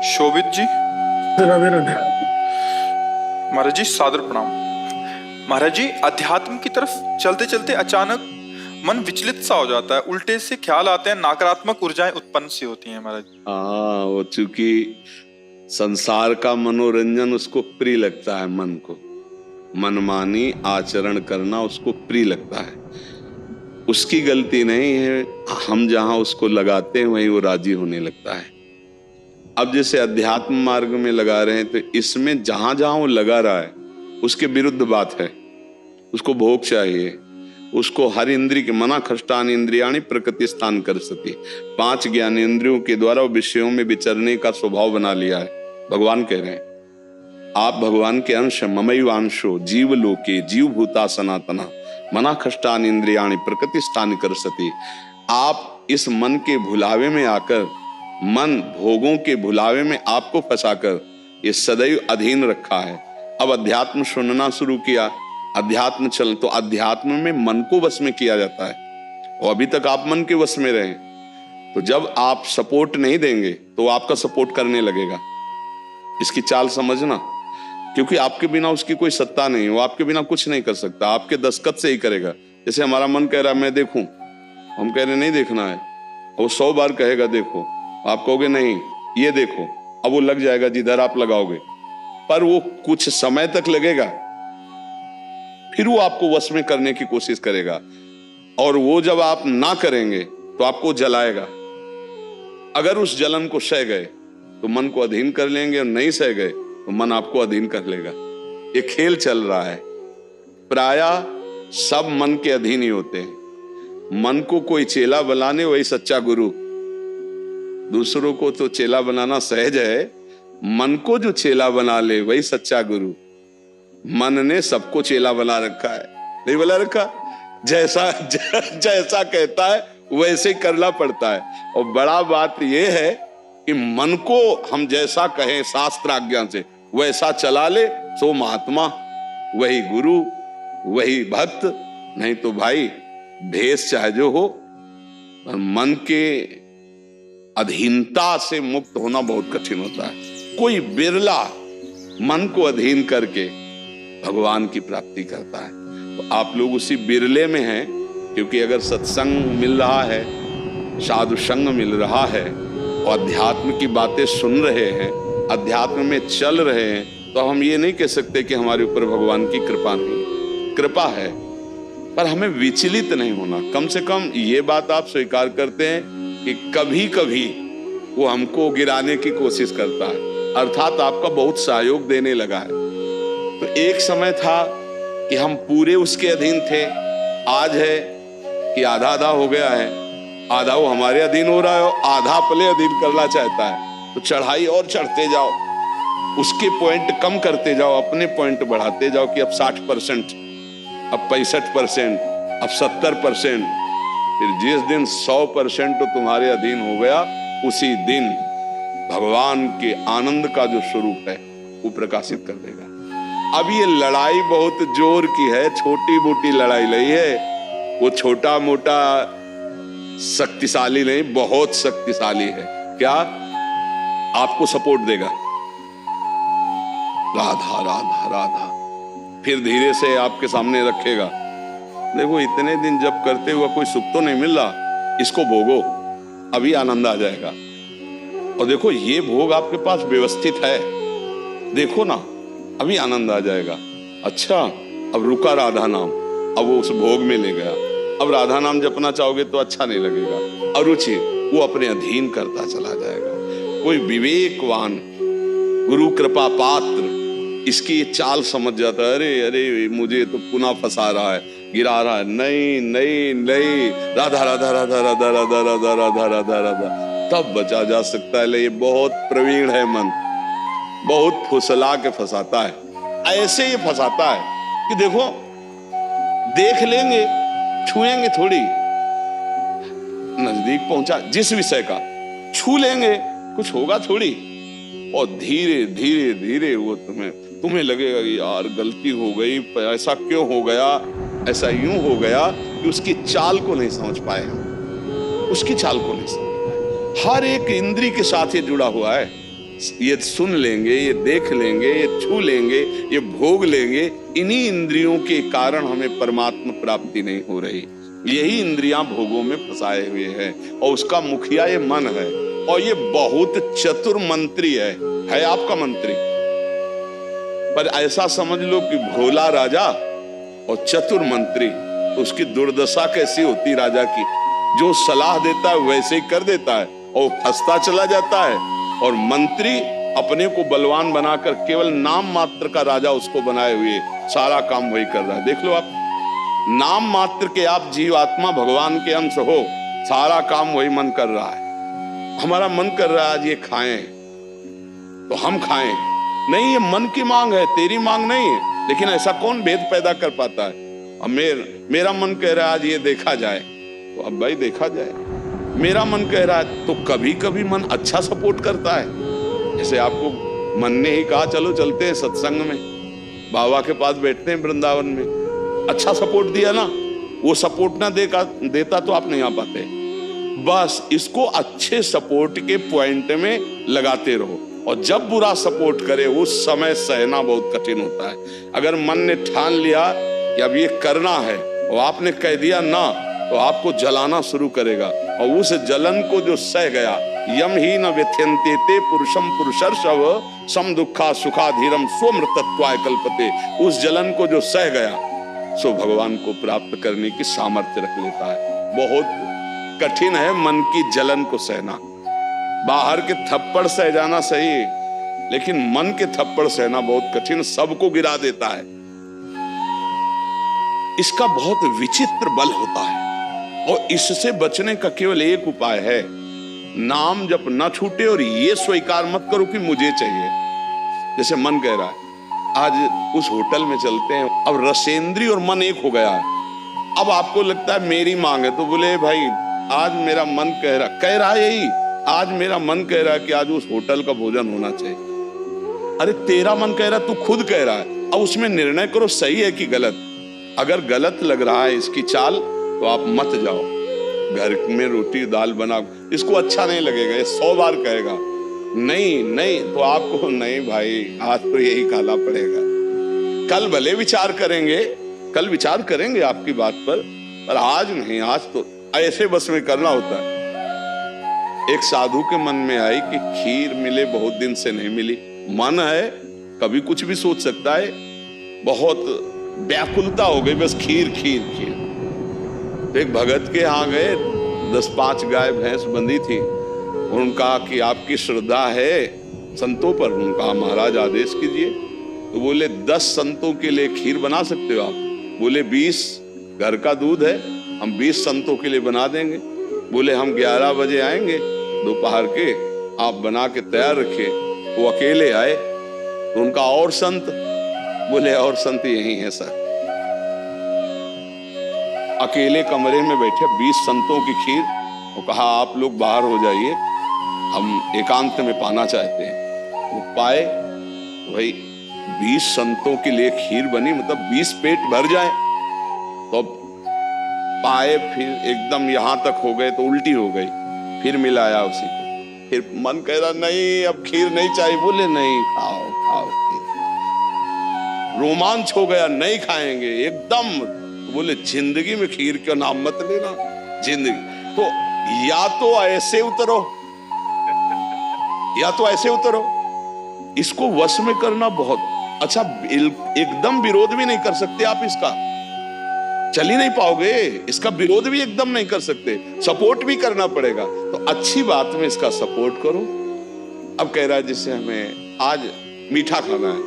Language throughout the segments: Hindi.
शोभित जी। राधे राधे। महाराज जी सादर प्रणाम। महाराज जी, अध्यात्म की तरफ चलते चलते अचानक मन विचलित सा हो जाता है, उल्टे से ख्याल आते हैं, नकारात्मक ऊर्जाएं उत्पन्न सी होती हैं महाराज। हाँ, वो चूंकि संसार का मनोरंजन उसको प्रिय लगता है, मन को मनमानी आचरण करना उसको प्रिय लगता है। उसकी गलती नहीं है, हम जहां उसको लगाते हैं वहीं वो राजी होने लगता है। अब जैसे अध्यात्म मार्ग में लगा रहे हैं तो इसमें जहां जहां वो लगा रहा है उसके विरुद्ध बात है। उसको भोग चाहिए, उसको हर इंद्रिय के मना खष्टान इंद्रियाणी प्रकृति स्थान कर सके। 5 ज्ञानेंद्रियों के द्वारा वो विषयों में विचरने का स्वभाव बना लिया है। भगवान कह रहे हैं आप भगवान के अंश, ममैवांशो जीव लोके जीव भूता सनातना मना खष्टान इंद्रियाणी प्रकृति स्थान कर सके। आप इस मन के भुलावे में आकर, मन भोगों के भुलावे में आपको फंसाकर ये सदैव अधीन रखा है। अब अध्यात्म सुनना शुरू किया, अध्यात्म चल तो अध्यात्म में मन को वश में किया जाता है और अभी तक आप मन के वश में रहे। तो जब आप सपोर्ट नहीं देंगे तो आपका सपोर्ट करने लगेगा। इसकी चाल समझना, क्योंकि आपके बिना उसकी कोई सत्ता नहीं, वो आपके बिना कुछ नहीं कर सकता, आपके दस्तखत से ही करेगा। जैसे हमारा मन कह रहा है मैं देखूं, हम कह रहे नहीं देखना है, वो 100 बार कहेगा देखो, आप कहोगे नहीं ये देखो, अब वो लग जाएगा जिधर आप लगाओगे, पर वो कुछ समय तक लगेगा, फिर वो आपको वश में करने की कोशिश करेगा। और वो जब आप ना करेंगे तो आपको जलाएगा। अगर उस जलन को सह गए तो मन को अधीन कर लेंगे, और नहीं सह गए तो मन आपको अधीन कर लेगा। ये खेल चल रहा है। प्रायः सब मन के अधीन ही होते हैं। मन को कोई चेला बनाने वही सच्चा गुरु। दूसरों को तो चेला बनाना सहज है, मन को जो चेला बना ले वही सच्चा गुरु। मन ने सबको चेला बना रखा है, नहीं बना रखा? जैसा जैसा कहता है वैसे करना पड़ता है। और बड़ा बात यह है कि मन को हम जैसा कहें शास्त्र आज्ञा से वैसा चला ले तो महात्मा, वही गुरु, वही भक्त। नहीं तो भाई भेष चाहे जो हो, मन के अधीनता से मुक्त होना बहुत कठिन होता है। कोई बिरला मन को अधीन करके भगवान की प्राप्ति करता है। तो आप लोग उसी बिरले में हैं, क्योंकि अगर सत्संग मिल रहा है, साधु संग मिल रहा है और अध्यात्म की बातें सुन रहे हैं, अध्यात्म में चल रहे हैं, तो हम ये नहीं कह सकते कि हमारे ऊपर भगवान की कृपा नहीं। कृपा है, पर हमें विचलित नहीं होना। कम से कम ये बात आप स्वीकार करते हैं कि कभी कभी वो हमको गिराने की कोशिश करता है, अर्थात आपका बहुत सहयोग देने लगा है। तो एक समय था कि हम पूरे उसके अधीन थे, आज है कि आधा आधा हो गया है। आधा वो हमारे अधीन हो रहा है और आधा अपने अधीन करना चाहता है। तो चढ़ाई और चढ़ते जाओ, उसके पॉइंट कम करते जाओ, अपने पॉइंट बढ़ाते जाओ कि अब 60%, अब 65%, अब 70%। फिर जिस दिन 100% तो तुम्हारे अधीन हो गया, उसी दिन भगवान के आनंद का जो स्वरूप है वो प्रकाशित कर देगा। अब ये लड़ाई बहुत जोर की है, छोटी मोटी लड़ाई नहीं है। वो छोटा मोटा शक्तिशाली नहीं, बहुत शक्तिशाली है। क्या? आपको सपोर्ट देगा, राधा राधा राधा, फिर धीरे से आपके सामने रखेगा। देखो इतने दिन जब करते हुआ कोई सुख तो नहीं मिल रहा, इसको भोगो, अभी आनंद आ जाएगा। और देखो ये भोग आपके पास व्यवस्थित है, देखो ना अभी आनंद आ जाएगा। अच्छा, अब रुका राधा नाम, अब वो उस भोग में ले गया। अब राधा नाम जपना चाहोगे तो अच्छा नहीं लगेगा, अरुचि, वो अपने अधीन करता चला जाएगा। कोई विवेकवान गुरु कृपा पात्र इसकी ये चाल समझ जाता है, अरे अरे मुझे तो पुनः फंसा रहा है, गिरा रहा है। नहीं नहीं नहीं, राधा राधा राधा राधा राधा राधा राधा राधा राधा, तब बचा जा सकता है। ये बहुत प्रवीण है मन, बहुत फुसला के फंसाता है। ऐसे ही फंसाता है कि देखो देख लेंगे, छुएंगे थोड़ी, नजदीक पहुंचा जिस विषय का छू लेंगे, कुछ होगा थोड़ी, और धीरे धीरे धीरे वो तुम्हें लगेगा कि यार गलती हो गई, ऐसा क्यों हो गया, ऐसा यूं हो गया कि उसकी चाल को नहीं समझ पाए हम, उसकी चाल को नहीं समझ पाए। हर एक इंद्री के साथ ये जुड़ा हुआ है। ये सुन लेंगे, ये देख लेंगे, ये छू लेंगे, ये भोग लेंगे, इन्हीं इंद्रियों के कारण हमें परमात्मा प्राप्ति नहीं हो रही। यही इंद्रियां भोगों में फंसाए हुए हैं और उसका मुखिया ये मन है और ये बहुत चतुर मंत्री है आपका मंत्री। पर ऐसा समझ लो कि भोला राजा और चतुर मंत्री, तो उसकी दुर्दशा कैसी होती राजा की। जो सलाह देता है वैसे ही कर देता है और फंसता चला जाता है, और मंत्री अपने को बलवान बनाकर केवल नाम मात्र का राजा उसको बनाए हुए सारा काम वही कर रहा है। देख लो आप, नाम मात्र के आप जीवात्मा भगवान के अंश हो, सारा काम वही मन कर रहा है। हमारा मन कर रहा है आज ये खाएं तो हम खाएं, नहीं ये मन की मांग है, तेरी मांग नहीं है। लेकिन ऐसा कौन भेद पैदा कर पाता है। अब मेरा मन कह रहा है आज ये देखा जाए, तो अब भाई देखा जाए। मेरा मन कह रहा है, तो कभी कभी मन अच्छा सपोर्ट करता है। जैसे आपको मन ने ही कहा चलो चलते हैं सत्संग में, बाबा के पास बैठते हैं वृंदावन में, अच्छा सपोर्ट दिया ना। वो सपोर्ट ना देता तो आप नहीं आ पाते। बस इसको अच्छे सपोर्ट के पॉइंट में लगाते रहो, और जब बुरा सपोर्ट करे उस समय सहना बहुत कठिन होता है। अगर मन ने ठान लिया कि अब ये करना है और आपने कह दिया ना, तो आपको जलाना शुरू करेगा, और उस जलन को जो सह गया, यम ही न व्यथ्यन्ते ते पुरुषम पुरुषर्षव सम दुखा सुखा धीरम स्वमृतत्वाय कल्पते। उस जलन को जो सह गया सो भगवान को प्राप्त करने की सामर्थ्य रख लेता है। बहुत कठिन है मन की जलन को सहना। बाहर के थप्पड़ सह जाना सही है, लेकिन मन के थप्पड़ सहना बहुत कठिन, सबको गिरा देता है। इसका बहुत विचित्र बल होता है, और इससे बचने का केवल एक उपाय है, नाम जप न छूटे और ये स्वीकार मत करो कि मुझे चाहिए। जैसे मन कह रहा है आज उस होटल में चलते हैं, अब रसेंद्री और मन एक हो गया है। अब आपको लगता है मेरी मांग है, तो बोले भाई आज मेरा मन कह रहा है यही, आज मेरा मन कह रहा है कि आज उस होटल का भोजन होना चाहिए। अरे तेरा मन कह रहा है, तू खुद कह रहा है, अब उसमें निर्णय करो सही है कि गलत। अगर गलत लग रहा है इसकी चाल, तो आप मत जाओ। घर में रोटी दाल बनाओ, इसको अच्छा नहीं लगेगा, ये 100 बार कहेगा नहीं नहीं, तो आपको नहीं भाई आज तो यही खाना पड़ेगा। कल भले विचार करेंगे, कल विचार करेंगे आपकी बात पर आज नहीं, आज तो ऐसे बस में करना होता है। एक साधु के मन में आई कि खीर मिले, बहुत दिन से नहीं मिली। मन है कभी कुछ भी सोच सकता है, बहुत व्याकुलता हो गई, बस खीर खीर खीर। तो एक भगत के यहाँ गए, 10-5 गाय भैंस बंधी थी, उनका कि आपकी श्रद्धा है संतों पर। उनका महाराज आदेश कीजिए। तो बोले 10 संतों के लिए खीर बना सकते हो आप? बोले 20 घर का दूध है, हम 20 संतों के लिए बना देंगे। बोले हम 11 बजे आएंगे दोपहर के, आप बना के तैयार रखिए। वो अकेले आए, तो उनका और संत, बोले और संत यही है सर। अकेले कमरे में बैठे 20 संतों की खीर, वो कहा आप लोग बाहर हो जाइए, हम एकांत में पाना चाहते हैं। वो पाए, वही 20 संतों के लिए खीर बनी, मतलब 20 पेट भर जाए। तो पाए, फिर एकदम यहां तक हो गए तो उल्टी हो गई, फिर मिलाया उसी को। फिर मन कह रहा नहीं अब खीर नहीं चाहिए, बोले नहीं खाओ खाओ खीर। रोमांच हो गया, नहीं खाएंगे एकदम। तो बोले जिंदगी में खीर का नाम मत लेना, जिंदगी। तो या तो ऐसे उतरो, या तो ऐसे उतरो। इसको वश में करना बहुत अच्छा। एकदम विरोध भी नहीं कर सकते आप इसका, चल ही नहीं पाओगे। इसका विरोध भी एकदम नहीं कर सकते, सपोर्ट भी करना पड़ेगा। तो अच्छी बात में इसका सपोर्ट करो। अब कह रहा है जैसे हमें आज मीठा खाना है,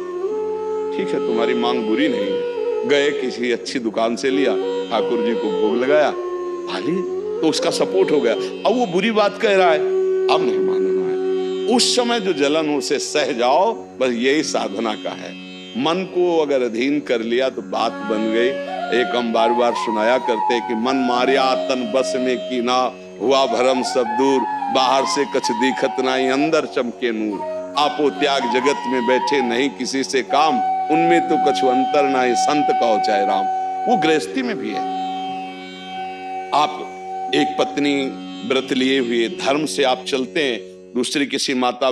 ठीक है तुम्हारी मांग बुरी नहीं है। गए किसी अच्छी दुकान से लिया, ठाकुर जी को भोग लगाया, खाली, तो उसका सपोर्ट हो गया। अब वो बुरी बात कह रहा है, अब नहीं मानना है। उस समय जो जलन हो उसे सह जाओ, बस यही साधना का है। मन को अगर अधीन कर लिया तो बात बन गई। एक हम बार बार सुनाया करते कि मन मारिया तन बस में की ना, हुआ भरम सब दूर, बाहर से कछ दिखत नहीं, अंदर चमके नूर। आपो त्याग जगत में बैठे नहीं किसी से काम, उनमें तो कछु अंतर नहीं, संत कहो चाहे राम। वो गृहस्थी में भी है। आप एक पत्नी व्रत लिए हुए धर्म से आप चलते हैं, दूसरी किसी माता